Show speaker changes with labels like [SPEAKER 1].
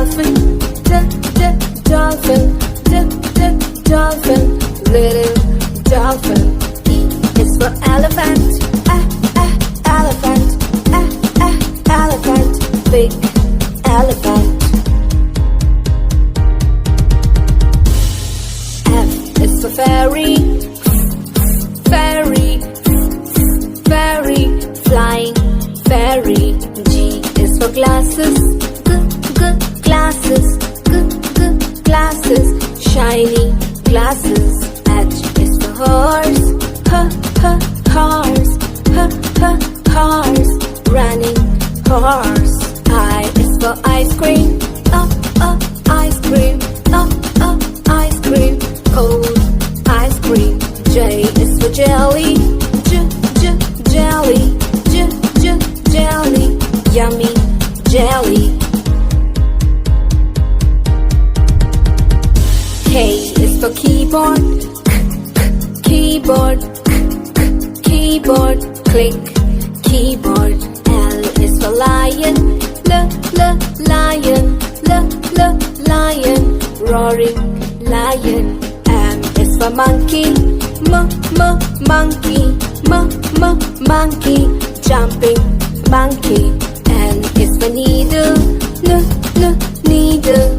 [SPEAKER 1] dolphin, dolphin, dolphin, little dolphin. E is for elephant, elephant, elephant, big elephant. F is for fairy, fairy, fairy, flying fairy. G is for glasses, glasses, glasses, shiny glasses. H is for horse, horse, horse, running horse. I is for ice cream, ice cream, ice cream, cold ice cream. J is for jelly, jelly, jelly, yummy jelly. K is for keyboard, keyboard, keyboard, click keyboard. L is for lion, lion, lion, roaring lion. M is for monkey, monkey, monkey, jumping monkey. N is for needle, needle,